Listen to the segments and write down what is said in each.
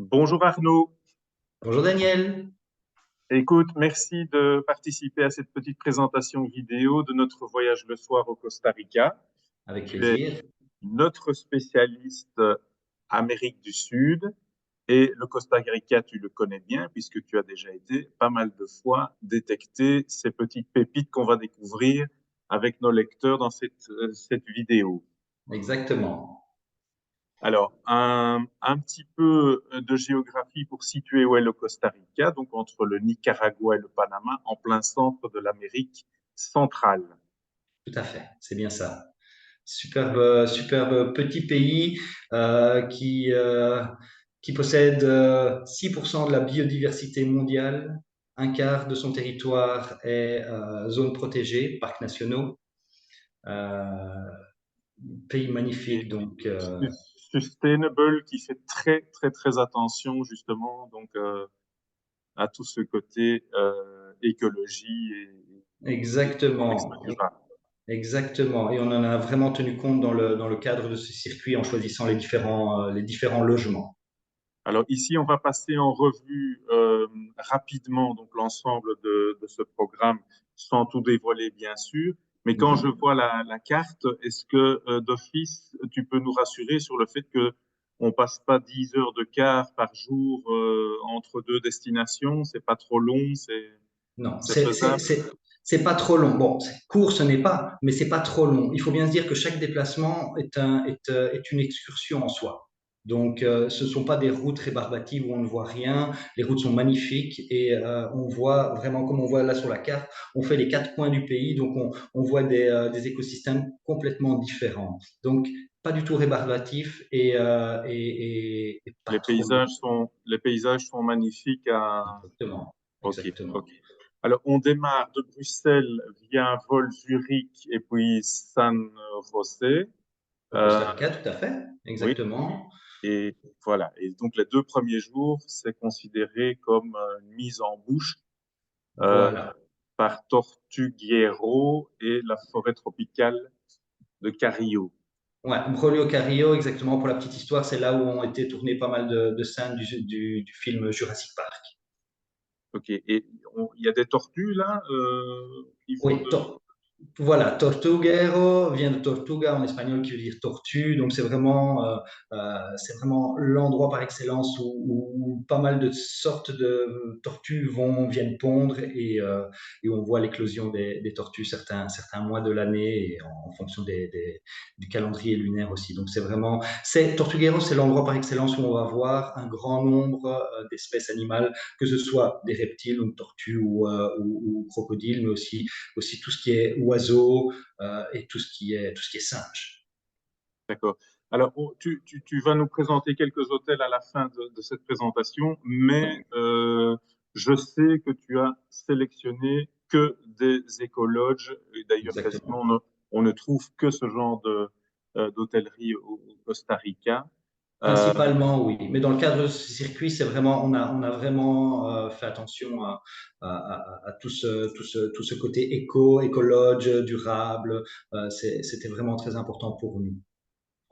Bonjour Arnaud. Bonjour Daniel, Écoute, merci de participer à cette petite présentation vidéo de notre voyage le soir au Costa Rica. avec Tu es plaisir. notre spécialiste Amérique du Sud et le Costa Rica, tu le connais bien puisque tu as déjà été pas mal de fois détecter ces petites pépites qu'on va découvrir avec nos lecteurs dans cette vidéo. Exactement. Alors, un petit peu de géographie pour situer où est le Costa Rica, donc entre le Nicaragua et le Panama, en plein centre de l'Amérique centrale. Tout à fait, c'est bien ça. Superbe petit pays qui possède 6% de la biodiversité mondiale. Un quart de son territoire est zone protégée, parcs nationaux. Euh, Pays Et magnifique, donc Sustainable qui fait très, très, très attention justement à tout ce côté écologie et tourisme exactement. durable. Exactement. Et on en a vraiment tenu compte dans le cadre de ce circuit en choisissant les différents logements. Alors ici, on va passer en revue rapidement donc l'ensemble de ce programme, sans tout dévoiler bien sûr. Mais quand je Mhm. vois la carte, est-ce que d'office, tu peux nous rassurer sur le fait que on passe pas 10 heures de car par jour entre deux destinations? C'est pas trop long, Non, c'est faisable? c'est pas trop long. Bon, court, ce n'est pas, mais c'est pas trop long. Il faut bien se dire que chaque déplacement est une excursion en soi. Donc, ce sont pas des routes rébarbatives où on ne voit rien. Les routes sont magnifiques et on voit vraiment, comme on voit là sur la carte, on fait les quatre coins du pays, donc on voit des écosystèmes complètement différents. Donc, pas du tout rébarbatif et pas trop long. Les paysages sont magnifiques à... Exactement, Ok, ok. exactement. Alors, on démarre de Bruxelles via un vol Zurich et puis San José. Au Euh, Costa Rica, tout à fait, oui, exactement. et voilà. Et donc, les 2 premiers jours, c'est considéré comme une mise en bouche euh, Voilà. par Tortuguero et la forêt tropicale de Carillo. Ouais, Brolio Carrillo, exactement, pour la petite histoire, c'est là où ont été tournées pas mal de scènes du film Jurassic Park. Ok. Et il y a des tortues là qui vont Oui, voilà, Tortuguero vient de Tortuga en espagnol qui veut dire tortue, donc c'est vraiment l'endroit par excellence où pas mal de sortes de tortues viennent pondre et on voit l'éclosion des tortues certains mois de l'année et en fonction du calendrier lunaire aussi. Donc Tortuguero, c'est l'endroit par excellence où on va voir un grand nombre d'espèces animales, que ce soit des reptiles, une tortue ou crocodiles, mais aussi tout ce qui est oiseaux et tout ce qui est singe. D'accord. Alors, tu vas nous présenter quelques hôtels à la fin de cette présentation, mais je sais que tu as sélectionné que des écologes. Et d'ailleurs, quasiment, Exactement. on ne trouve que ce genre d'hôtellerie au Costa Rica. Euh, Principalement, oui. Mais dans le cadre de ce circuit, on a vraiment fait attention à tout ce côté écologe, durable. C'était vraiment très important pour nous.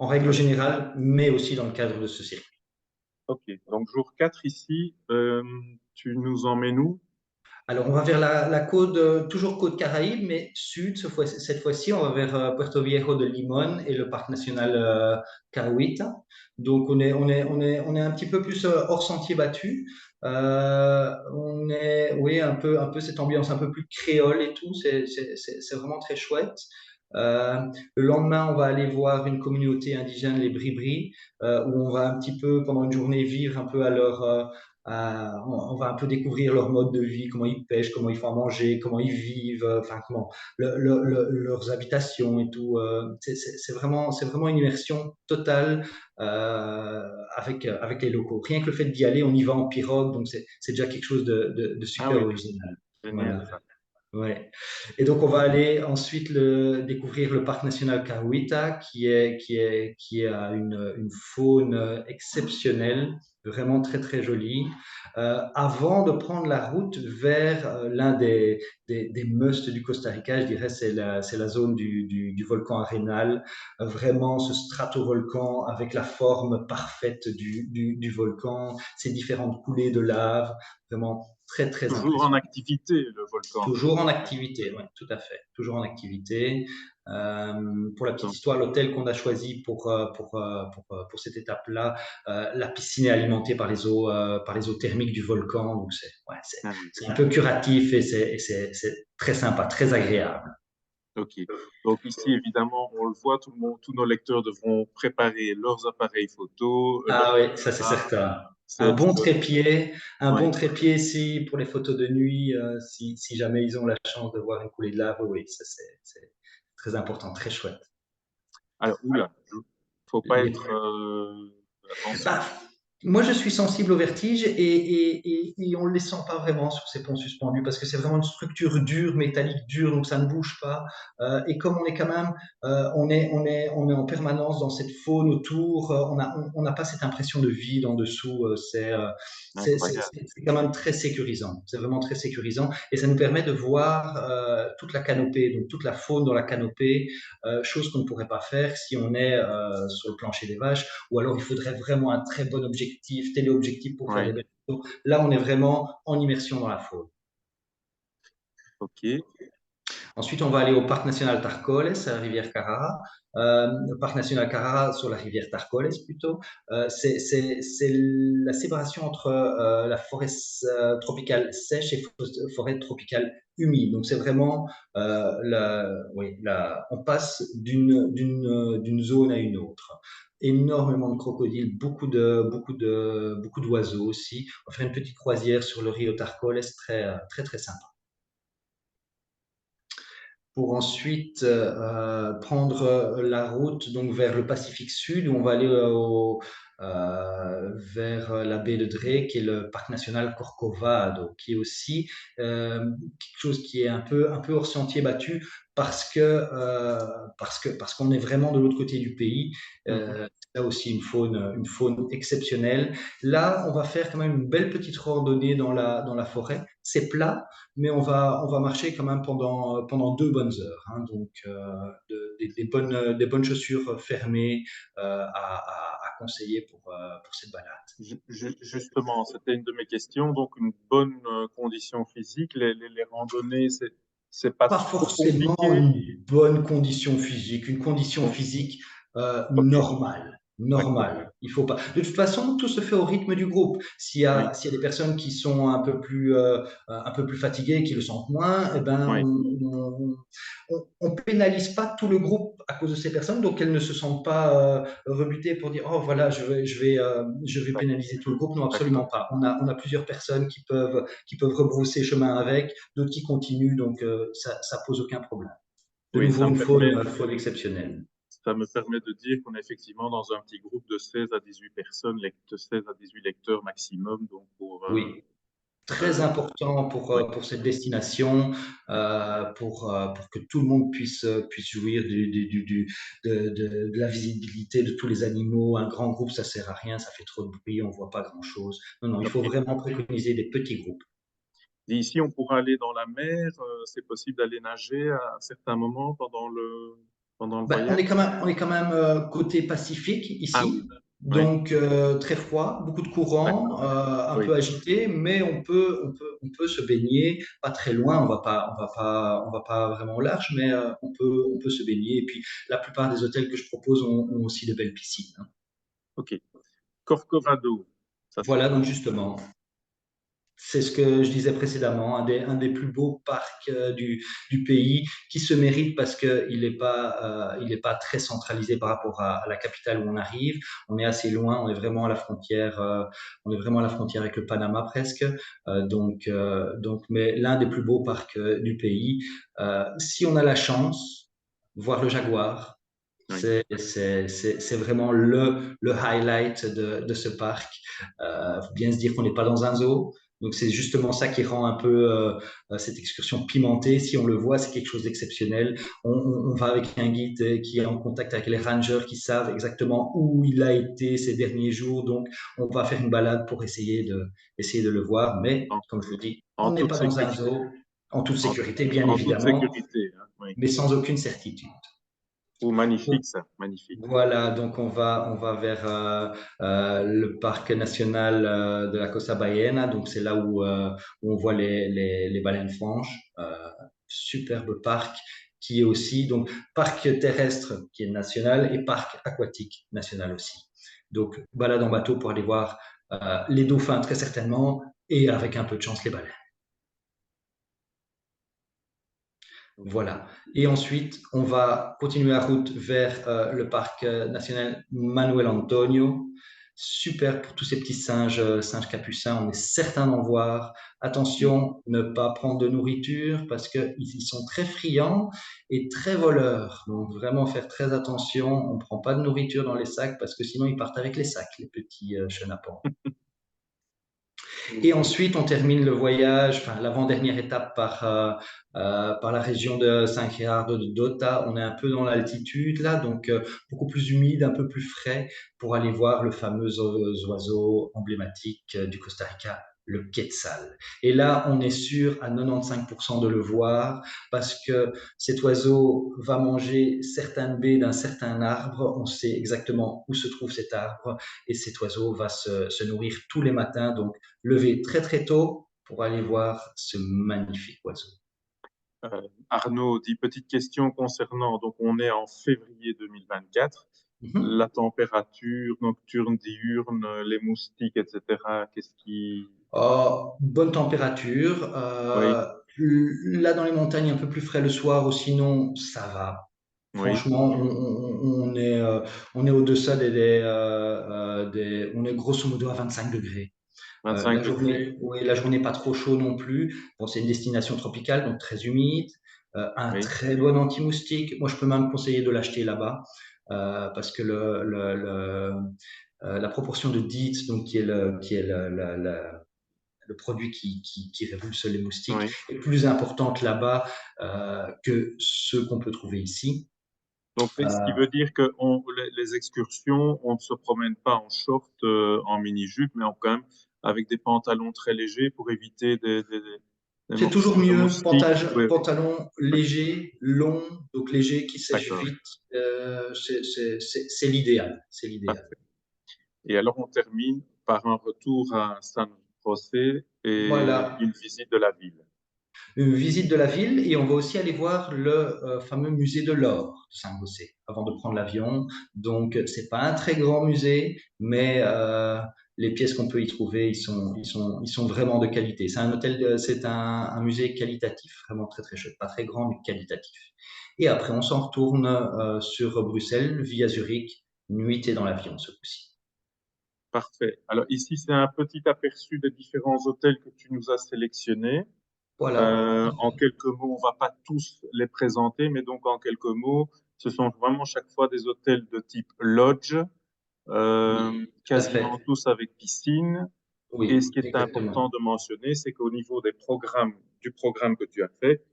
En règle générale, mais aussi dans le cadre de ce circuit. ok, donc jour 4 ici, tu nous emmènes où? Alors, on va vers la côte, toujours côte Caraïbe, mais sud, cette fois-ci, on va vers Puerto Viejo de Limón et le parc national Cahuita. Donc, on est un petit peu plus hors sentier battu. Oui, un peu cette ambiance un peu plus créole et tout. C'est vraiment très chouette. Euh, le lendemain, on va aller voir une communauté indigène, les Bribri, où on va un petit peu, pendant une journée, vivre un peu on va un peu découvrir leur mode de vie, comment ils pêchent, comment ils font à manger, comment ils vivent, enfin comment leurs habitations et tout. C'est vraiment une immersion totale avec les locaux. Rien que le fait d'y aller, on y va en pirogue, donc c'est déjà quelque chose de Ah super oui, original. génial Voilà. ça. Ouais. Et donc, on va aller ensuite découvrir le parc national Cahuita, qui a une faune exceptionnelle, vraiment très, très jolie. Avant de prendre la route vers l'un des musts du Costa Rica, je dirais, c'est la zone du volcan Arenal. Vraiment, ce stratovolcan avec la forme parfaite du volcan, ces différentes coulées de lave, vraiment très, très Toujours en impressionnant. activité, le volcan. Toujours en activité, oui, tout à fait. Toujours en activité. Pour la petite Donc, histoire, l'hôtel qu'on a choisi pour cette étape-là, la piscine est alimentée par les eaux thermiques du volcan. Donc, c'est ouais, c'est- ah oui, c'est un peu curatif et c'est très sympa, très agréable. ok. Donc ici, évidemment, on le voit, tout le monde, tous nos lecteurs devront préparer leurs appareils photo, leur Ah oui, ça c'est caméra. certain. Un C'est, bon trépied, un bon ouais. trépied si, pour les photos de nuit, si jamais ils ont la chance de voir une coulée de lave, oui, ça c'est très important, très chouette. Alors, oula, faut pas Les être, attention. Bah, moi, je suis sensible au vertige et on ne les sent pas vraiment sur ces ponts suspendus parce que c'est vraiment une structure dure, métallique dure, donc ça ne bouge pas. Et comme on est quand même, on est en permanence dans cette faune autour, on n'a pas cette impression de vide en dessous. Incroyable. C'est quand même très sécurisant. C'est vraiment très sécurisant et ça nous permet de voir toute la canopée, donc toute la faune dans la canopée, chose qu'on ne pourrait pas faire si on est sur le plancher des vaches ou alors il faudrait vraiment un très bon objectif, téléobjectif pour faire des Oui, belles photos. Là, on est vraiment en immersion dans la faune. ok. Ensuite, on va aller au parc national Tarcoles, à la rivière Carrara. Le parc national Carrara sur la rivière Tarcoles plutôt. C'est la séparation entre la forêt tropicale sèche et forêt tropicale humide. Donc c'est vraiment oui, on passe d'une zone à une autre. Énormément de crocodiles, beaucoup d'oiseaux aussi. On va faire une petite croisière sur le Rio Tarcoles, très très très sympa. Pour ensuite prendre la route donc vers le Pacifique Sud, où on va aller vers la baie de Drake, qui est le parc national Corcovado, qui est aussi quelque chose qui est un peu hors sentier battu parce qu'on est vraiment de l'autre côté du pays. Mhm. Là aussi une faune exceptionnelle. Là, on va faire quand même une belle petite randonnée dans la forêt. C'est plat, mais on va marcher quand même pendant 2 bonnes heures, hein. Donc, des bonnes chaussures fermées à conseiller pour cette balade. Justement, c'était une de mes questions. Donc, une bonne condition physique. Les randonnées, c'est pas Pas trop forcément compliqué. une bonne condition physique, une condition Bon, physique ok, normale. d'accord. Normale. Il faut pas. De toute façon, tout se fait au rythme du groupe. S'il y Oui, a, s'il y a des personnes qui sont un peu plus fatiguées, qui le sentent moins, eh ben, oui, on pénalise pas tout le groupe à cause de ces personnes, donc elles ne se sentent pas rebutées pour dire, oh voilà, je vais d'ac- pénaliser tout le groupe. Non, absolument d'accord. pas. On a plusieurs personnes qui peuvent rebrousser chemin avec, d'autres qui continuent, donc ça pose aucun problème. De Oui, nouveau, une faune exceptionnelle. ça me permet de dire qu'on est effectivement dans un petit groupe de 16 à 18 personnes, de 16 à 18 lecteurs maximum. Donc, Oui, très euh, important pour, oui, euh, pour cette destination, pour que tout le monde puisse jouir de la visibilité de tous les animaux. Un grand groupe, ça sert à rien, ça fait trop de bruit, on voit pas grand-chose. Non, non, il faut ok. vraiment préconiser des petits groupes. D'ici, on pourra aller dans la mer. C'est possible d'aller nager à certains moments pendant le Ben, on voyage. est quand même, on est quand même côté Pacifique Ah ici, oui, oui, donc très froid, beaucoup de courants, d'accord. un Oui, peu agité, mais on peut se baigner pas très loin. On va pas vraiment au large, mais on peut se baigner. Et puis la plupart des hôtels que je propose ont aussi de belles piscines, hein. ok. Corcovado, ça se Voilà, trouve. donc justement. C'est ce que je disais précédemment, un des plus beaux parcs du pays qui se mérite parce qu'il n'est pas très centralisé par rapport à la capitale où on arrive. On est assez loin, on est vraiment à la frontière avec le Panama presque. Mais l'un des plus beaux parcs du pays. Si on a la chance, voir le jaguar, Oui, c'est vraiment le highlight de ce parc. Faut bien se dire qu'on n'est pas dans un zoo. Donc c'est justement ça qui rend un peu cette excursion pimentée. Si on le voit, c'est quelque chose d'exceptionnel. On va avec un guide qui est en contact avec les rangers qui savent exactement où il a été ces derniers jours. Donc on va faire une balade pour essayer de le voir. Mais en, comme je vous dis, on en n'est toute pas dans un sécurité. zoo, en toute En, sécurité, bien en toute évidemment, sécurité, hein, oui. mais sans aucune certitude. Ou magnifique, ça, magnifique. Voilà, donc on va vers le parc national de la Costa Ballena. Donc c'est là où on voit les baleines franches. Superbe parc qui est aussi donc parc terrestre qui est national et parc aquatique national aussi. Donc balade en bateau pour aller voir les dauphins très certainement et avec un peu de chance les baleines. Voilà. Et ensuite, on va continuer la route vers le parc national Manuel Antonio. Super pour tous ces petits singes, singes capucins. On est certain d'en voir. Attention, ne pas prendre de nourriture parce qu'ils sont très friands et très voleurs. Donc vraiment faire très attention. On ne prend pas de nourriture dans les sacs parce que sinon ils partent avec les sacs, les petits chenapans. Et Ok. ensuite, on termine le voyage, enfin l'avant-dernière étape par la région de Saint-Gerardo de Dota. On est un peu dans l'altitude là, donc beaucoup plus humide, un peu plus frais pour aller voir le fameux oiseau emblématique du Costa Rica, le quetzal. Et là, on est sûr à 95% de le voir parce que cet oiseau va manger certaines baies d'un certain arbre. On sait exactement où se trouve cet arbre et cet oiseau va se nourrir tous les matins. Donc, lever très très tôt pour aller voir ce magnifique oiseau. Arnaud dit, petite question concernant, donc on est en février 2024, Mhm. la température nocturne, diurne, les moustiques, etc. Qu'est-ce qui... Bonne température. Oui, Là, dans les montagnes, un peu plus frais le soir, ou sinon, ça va. oui, Franchement, on est au-deçà on est grosso modo à 25 degrés. 25 degrés, Oui, la journée pas trop chaud non plus. Bon, c'est une destination tropicale, donc très humide. Un oui, très bon anti-moustique. Moi, je peux même conseiller de l'acheter là-bas parce que la proportion de DEET, donc qui est le produit qui révulse les moustiques, oui. est plus importante là-bas que ceux qu'on peut trouver ici. Donc, ce qui veut dire que les excursions, on ne se promène pas en short, en mini-jupe, mais quand même avec des pantalons très légers pour éviter des C'est toujours morsures de mieux, moustiques. Oui, pantalon oui, léger, long, donc léger qui sèche d'accord, vite. C'est l'idéal. C'est l'idéal. parfait. Et alors, on termine par un retour à San José et Voilà, une visite de la ville. une visite de la ville et on va aussi aller voir le fameux musée de l'or de Saint-Gossé avant de prendre l'avion. Donc, c'est pas un très grand musée, mais les pièces qu'on peut y trouver, ils sont vraiment de qualité. C'est un c'est un musée qualitatif, vraiment très très chouette, pas très grand mais qualitatif. Et après, on s'en retourne sur Bruxelles via Zurich, nuitée dans l'avion ce coup-ci. Parfait. Alors, ici, c'est un petit aperçu des différents hôtels que tu nous as sélectionnés. Voilà. En quelques mots, on va pas tous les présenter, mais donc en quelques mots, ce sont vraiment chaque fois des hôtels de type lodge, Oui, tout à fait. quasiment tous avec piscine. Et ce Oui, qui est exactement. important de mentionner, c'est qu'au niveau des programmes, du programme que tu as fait,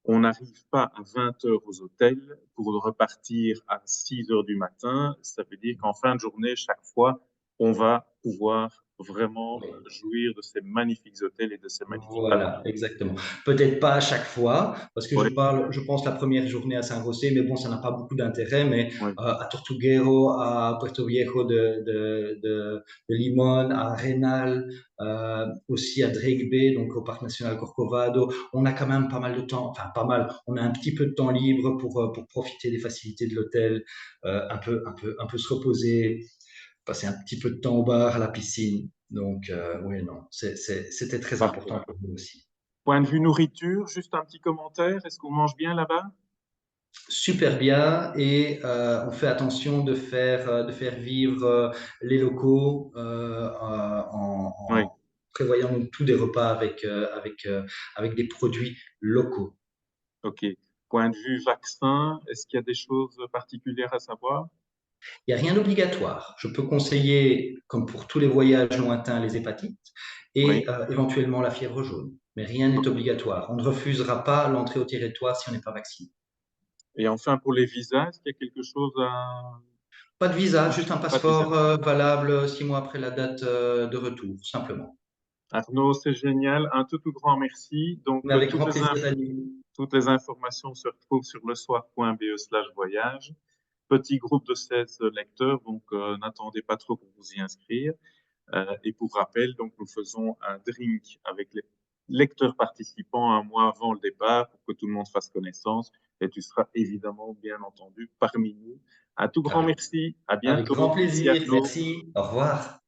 on n'arrive pas à 20 heures aux hôtels pour repartir à 6 heures du matin. Ça veut dire qu'en fin de journée, chaque fois, on va pouvoir vraiment Oui. jouir de ces magnifiques hôtels et de ces magnifiques balades. Voilà, exactement. Peut-être pas à chaque fois, parce que Oui, je pense la première journée à Saint-José, mais bon, ça n'a pas beaucoup d'intérêt, mais oui, à Tortuguero, à Puerto Viejo de Limón, à Arenal, aussi à Drake Bay, donc au Parc national Corcovado, on a quand même pas mal de temps, enfin pas mal, on a un petit peu de temps libre pour profiter des facilités de l'hôtel, un peu se reposer, passer un petit peu de temps au bar, à la piscine. Donc, oui, non, c'était très parfait. important pour nous aussi. Point de vue nourriture, juste un petit commentaire. Est-ce qu'on mange bien là-bas? Super bien et on fait attention de faire vivre les locaux Oui, en prévoyant donc tous des repas avec des produits locaux. ok. Point de vue vaccin, est-ce qu'il y a des choses particulières à savoir? Il n'y a rien d'obligatoire. Je peux conseiller, comme pour tous les voyages lointains, les hépatites. et Oui. éventuellement la fièvre jaune. Mais rien n'est obligatoire. On ne refusera pas l'entrée au territoire si on n'est pas vacciné. Et enfin, pour les visas, est-ce qu'il y a quelque chose à... Pas de visa, juste un Pas de visa. passeport valable 6 mois après la date de retour, simplement. Arnaud, c'est génial. Un tout grand merci. Donc, Mais avec grand plaisir, Dani. toutes les informations se retrouvent sur lesoir.be/voyage. Petit groupe de 16 lecteurs, donc n'attendez pas trop pour vous y inscrire. Et pour rappel, donc, nous faisons un drink avec les lecteurs participants un mois avant le départ pour que tout le monde fasse connaissance. Et tu seras évidemment, bien entendu, parmi nous. Un tout grand Avec, merci. À avec grand bientôt. Merci plaisir. Arnaud. Merci. Au revoir.